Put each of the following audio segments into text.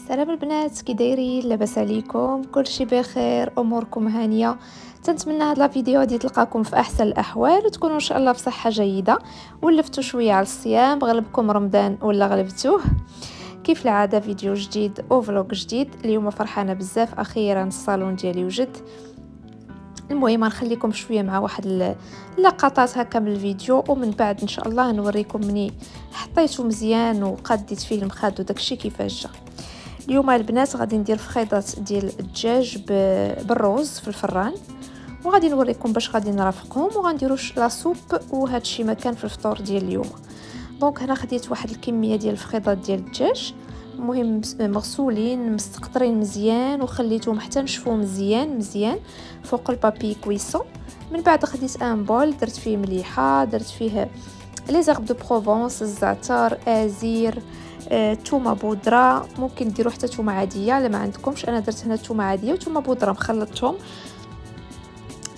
سلام البنات، كي دايرين؟ لاباس عليكم؟ كلشي بخير؟ اموركم هانيه؟ تنتمنى هاد لا فيديو دي تلقاكم في احسن الاحوال وتكونوا ان شاء الله بصحه جيده. ولفتوا شويه على الصيام، غلبكم رمضان ولا غلبتوه؟ كيف العاده فيديو جديد وفلوق جديد. اليوم فرحانه بزاف، اخيرا الصالون ديالي وجد. المهم نخليكم شويه مع واحد اللقطات هكا من الفيديو، ومن بعد ان شاء الله نوريكم مني حطيته مزيان وقديت فيه المخاد وداكشي كيفاش جا. اليوم البنات غادي ندير فخيضات ديال الدجاج بالروز في الفران، وغادي نوريكم باش غادي نرافقهم، وغنديروا لا سوب وهادشي ما كان في الفطور ديال اليوم. دونك هنا خديت واحد الكميه ديال الفخيضات ديال الدجاج، المهم مغسولين مستقطرين مزيان وخليتهم حتى نشفوا مزيان فوق البابي كويسون. من بعد خديت ان بول، درت فيه مليحه، درت فيه لي زيرب دو بروفونس، الزعتر، ازير، تومه بودره، ممكن ديروا حتى تومه عاديه الا ما عندكمش. انا درت هنا تومه عاديه وتومه بودره مخلطتهم.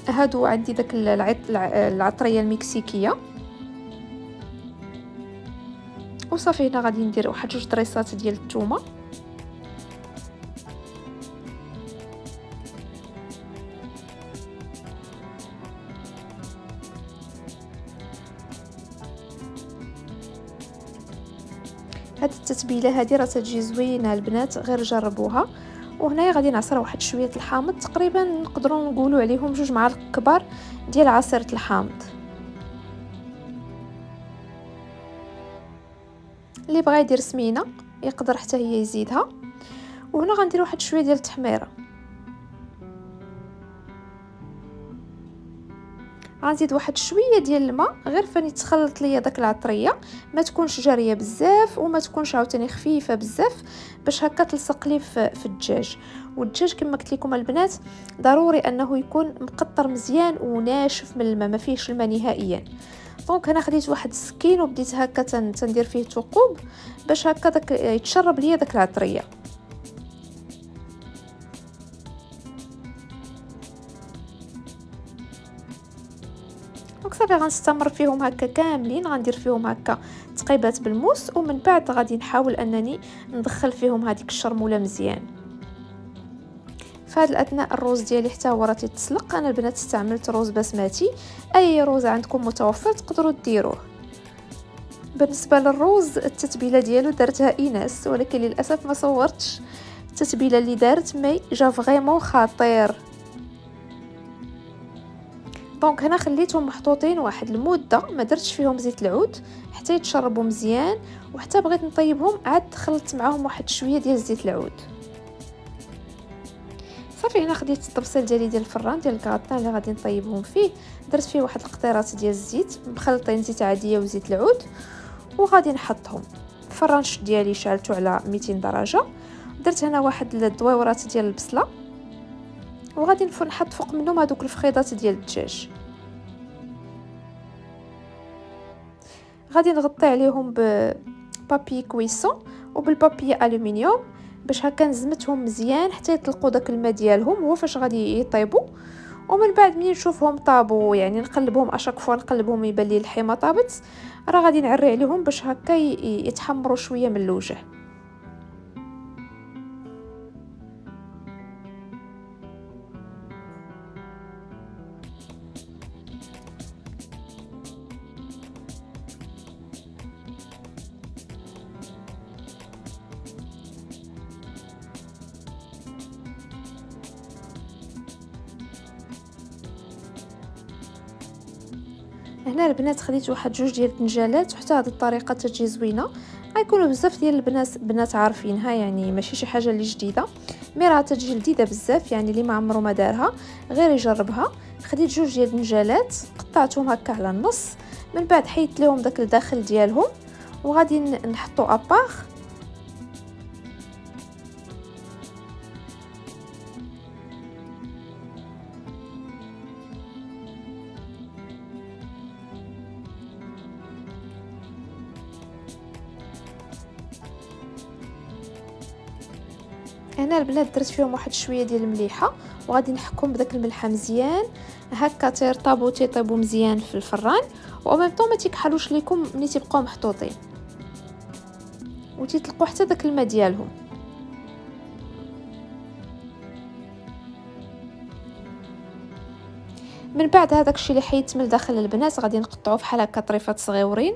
هادو عندي داك العطريه المكسيكيه، وصافي. هنا غادي ندير واحد جوج دريسات ديال الثومه. هاد التتبيله هادي راه تجي زوينه البنات، غير جربوها. وهنايا غادي نعصر واحد شويه الحامض، تقريبا نقدروا نقولوا عليهم 2 معالق كبار ديال عصيره الحامض. اللي بغى يدير سمينه يقدر حتى هي يزيدها. وهنا غندير واحد شويه ديال التحميره، غنزيد واحد شويه ديال الماء غير فاني تخلط ليا داك العطريه، ما تكونش جاريه بزاف وما تكونش عاوتاني خفيفه بزاف، باش هكا تلصق لي في الدجاج. والدجاج كما قلت لكم البنات ضروري انه يكون مقطر مزيان وناشف من الماء، ما فيهش الماء نهائيا. دونك هنا خديت واحد السكين وبديت هكا تندير فيه ثقوب باش هكا داك يتشرب ليا داك العطريه. دونك صافي غنستمر فيهم هكا كاملين، غندير فيهم هكا تقيبات بالموس، ومن بعد غادي نحاول انني ندخل فيهم هذيك الشرموله مزيان. فهاد الاثناء الروز ديالي حتى هو راه تيتسلق. انا البنات استعملت روز بسمتي، اي روز عندكم متوفر تقدروا ديروه. بالنسبه للروز التتبيله ديالو درتها ايناس، ولكن للاسف ما صورتش التتبيله اللي دارت، مي جا فريمون خطير. دونك هنا خليتهم محطوطين واحد المده، ما درتش فيهم زيت العود حتى يتشربوا مزيان، وحتى بغيت نطيبهم عاد خلطت معاهم واحد شويه ديال زيت العود. صافي هنا خديت الطبسيل ديالي ديال الفران ديال الكراتان اللي غادي نطيبهم فيه، درت فيه واحد القطيرات ديال الزيت مخلطين زيت عاديه وزيت العود، وغادي نحطهم. الفران ديالي شعلته على 200 درجه. درت هنا واحد الدويورات ديال البصله، وغادي نحط فوق منهم هذوك الفخيضات ديال الدجاج. غادي نغطي عليهم ببابي كويسون وبالبابي الومنيوم باش هكا نزمتهم مزيان حتى يطلقوا داك الماء ديالهم هو فاش غادي يطيبوا. ومن بعد ملي نشوفهم طابوا، يعني نقلبهم اشاك فوا نقلبهم يبان لي اللحمه طابت، راه غادي نعري عليهم باش هكا يتحمروا شويه من الوجه. هنا البنات خديت واحد 2 ديال الطنجالات، وحتى هذه الطريقه تجي زوينه. غيكونوا بزاف ديال البنات عارفينها، يعني ماشي شي حاجه اللي جديده، مي راه تجي لذيذه بزاف، يعني اللي ما عمره ما دارها غير يجربها. خديت 2 ديال الطنجالات قطعتهم هكا على النص، من بعد حيدت لهم داك الداخل ديالهم وغادي نحطو اباغ. هنا البنات درت فيهم واحد شويه ديال المليحه، وغادي نحكم بداك الملحه مزيان هكا تيطيبوا مزيان في الفران، وميم طون ما تيكحلوش ليكم ملي تيبقاو محطوطين وتيطلقوا حتى داك الماء ديالهم. من بعد هذاك الشيء اللي حيدت من داخل البنات غادي نقطعوه بحال هكا طريفات صغيورين.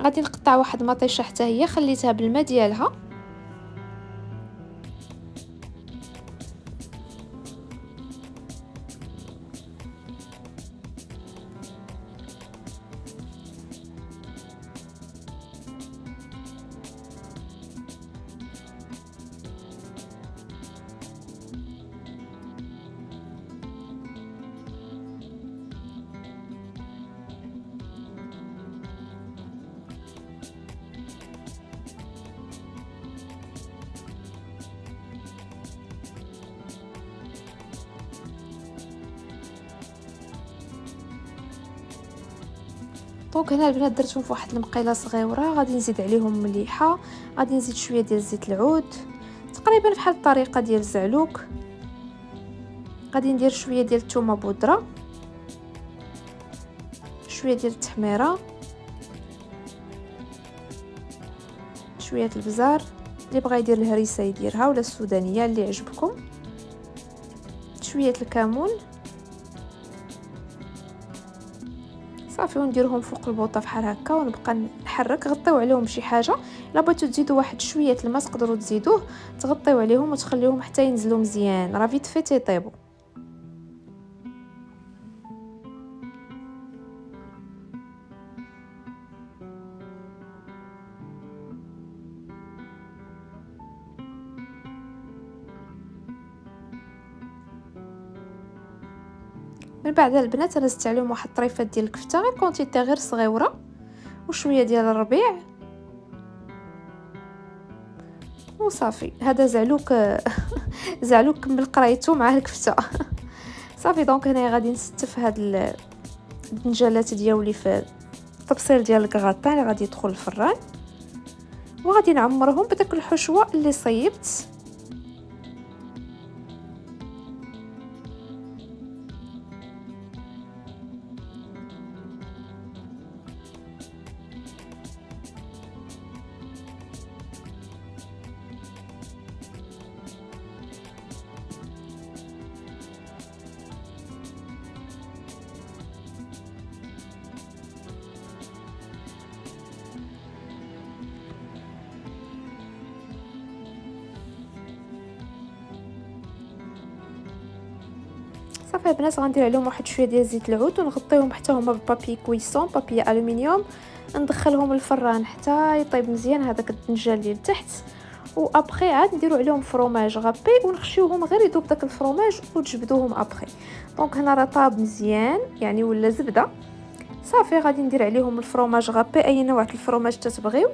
غادي نقطع واحد مطيشه حتى هي خليتها بالماء ديالها. دونك هنا البنات درتهم في واحد المقيله صغيره، غادي نزيد عليهم مليحه، غادي نزيد شويه ديال زيت العود تقريبا بحال الطريقه ديال الزعلوك. غادي ندير شويه ديال الثومه بودره، شويه ديال التحميره، شويه البزار، اللي بغى يدير الهريسه يديرها ولا السودانيه اللي عجبكم، شويه الكمون صافي، ونديرهم فوق البوطه بحال هكا ونبقى نحرك. غطيو عليهم بشي حاجه، الا بغيتو تزيدوا واحد شويه الماء تقدروا تزيدوه، تغطيو عليهم وتخليوهم حتى ينزلوا مزيان، راه فيت فيت يطيبوا. من بعد البنات انا زدت عليهم واحد الطريفات ديال الكفته غير كونتيتي غير صغيره، وشويه ديال الربيع وصافي. هذا زعلوك زعلوك كمل قرايته مع الكفته. صافي دونك هنا غادي نستف هاد الدنجالات ديالي في الطبسيل ديال الكغاطان اللي غادي يدخل الفران، وغادي نعمرهم بداك الحشوه اللي صيبت. صافي البنات غندير عليهم واحد شويه ديال زيت العود ونغطيهم حتى هما ببابي كويسون، بابي الومنيوم، ندخلهم الفران حتى يطيب مزيان هذاك الدنجال ديال تحت. وابخي عاد نديروا عليهم فروماج غابي ونخشيوهم غير يذوب داك الفروماج وتجبدوهم ابخي. دونك هنا راه طاب مزيان يعني ولا زبده. صافي غادي ندير عليهم الفروماج غابي، اي نوع الفروماج تتبغيو،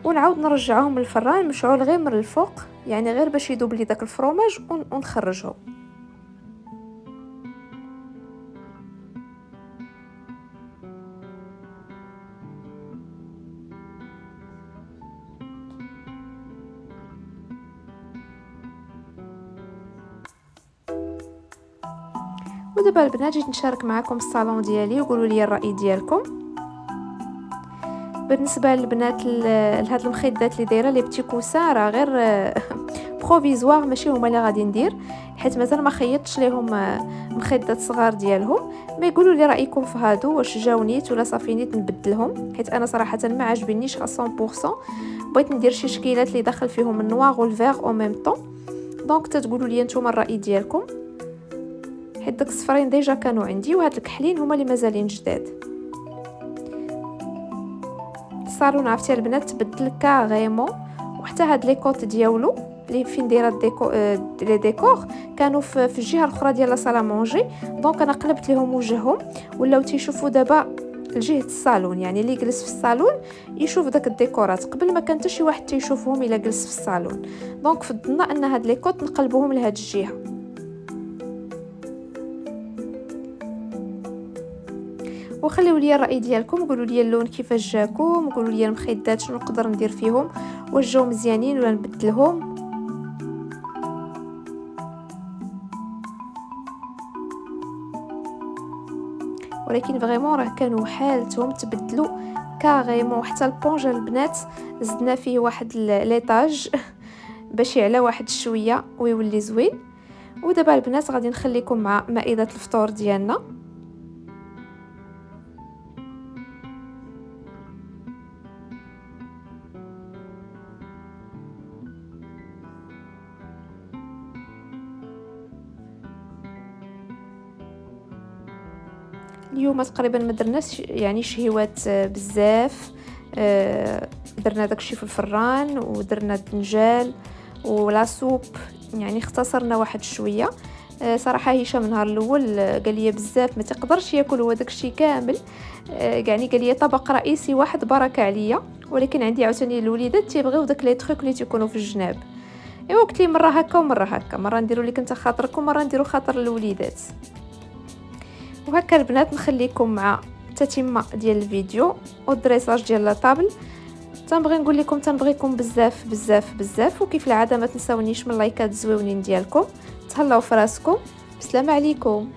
ونعاود نرجعهم للفران مشعول غير من الفوق، يعني غير باش يذوب لي داك الفروماج ونخرجهم. ودابا البنات جيت نشارك معكم الصالون ديالي وقولوا لي الراي ديالكم. بالنسبه للبنات لهاد المخدات اللي دايره لي بتي كوسان راه غير بروفيزوار، ماشي هما اللي غادي ندير حيت مازال ما خيطتش ليهم مخدات صغار ديالهم. ما يقولوا لي رايكم في هادو، واش جاو نيت ولا صافي نيت نبدلهم، حيت انا صراحه ما عجبنيش 100%. بغيت ندير شي شكيلات اللي داخل فيهم النوار والفيغ او ميم طون. دونك تتقولوا لي نتوما الراي ديالكم، حيت داك الصفرين ديجا كانوا عندي، وهاد الكحلين هما اللي مازالين جداد. الصالون عرفتي البنات تبدل كاريمون، وحتى هاد لي كوت ديالو اللي فين دايره لي ديكور كانوا في الجهه الاخرى ديال لا صاله مونجي. دونك انا قلبت لهم وجههم ولاو تيشوفوا دابا لجهه الصالون، يعني اللي جلس في الصالون يشوف داك الديكورات. قبل ما كان حتى شي واحد تيشوفهم الا جلس في الصالون. دونك فضلنا ان هاد لي كوت نقلبوهم لهاد الجهه. وخليوا لي الراي ديالكم، قولوا لي اللون كيفاش جاكم، قولوا لي المخدات شنو نقدر ندير فيهم، واش جاو مزيانين ولا نبدلهم. ولكن فريمون راه كانوا حالتهم تبدلوا كاريمون. حتى البونجا البنات زدنا فيه واحد ليطاج باش يعلى واحد شويه ويولي زوين. ودابا البنات غادي نخليكم مع مائده الفطور ديالنا. اليوم تقريبا ما درناش يعني شهيوات بزاف. درنا داكشي في الفران ودرنا الدنجال ولا سوب، يعني اختصرنا واحد شويه. صراحه هشام النهار الاول قال لي بزاف ما تقدرش ياكل هو داكشي كامل، يعني قال لي طبق رئيسي واحد بركه عليا، ولكن عندي عاوتاني الوليدات تيبغيو داك لي تروك اللي تيكونوا في الجناب. ايوا قلت لي مره هكا ومره هكا، مره نديروا لك انت خاطرك ومره نديروا خاطر الوليدات. وهكا البنات نخليكم مع التتمه ديال الفيديو والدريساج ديال لا طابل. تنبغي نقول لكم تنبغيكم بزاف بزاف بزاف، وكيف العاده ما تنساونيش من اللايكات الزويونين ديالكم. تهلاو فراسكم، بسلام عليكم.